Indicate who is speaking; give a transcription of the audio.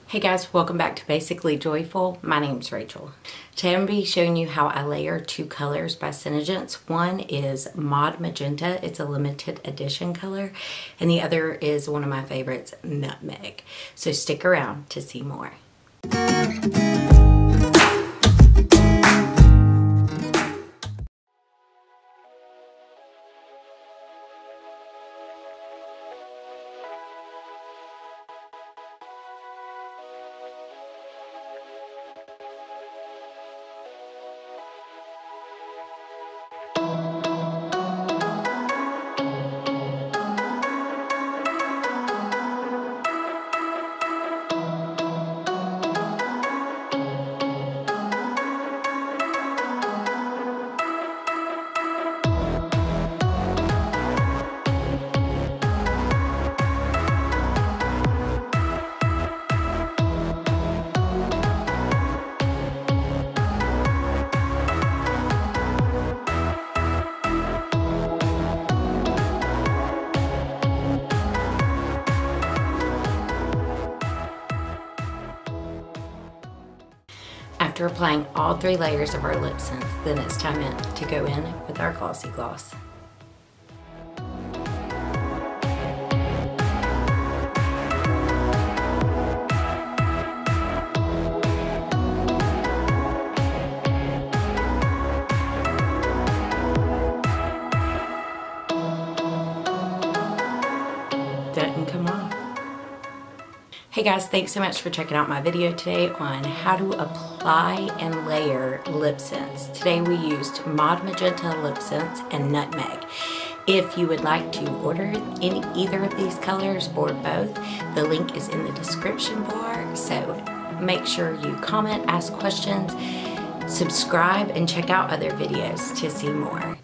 Speaker 1: Hey guys, welcome back to Basically Joyful. My name's Rachel. Today I'm going to be showing you how I layer two colors by SeneGence. One is Mod Magenta, it's a limited edition color, and the other is one of my favorites, Nutmeg. So stick around to see more. After applying all three layers of our LipSense, then it's time to go in with our glossy gloss. Doesn't come off. Hey guys, thanks so much for checking out my video today on how to apply and layer LipSense. Today we used Mod Magenta LipSense and Nutmeg. If you would like to order either of these colors or both, the link is in the description bar. So make sure you comment, ask questions, subscribe, and check out other videos to see more.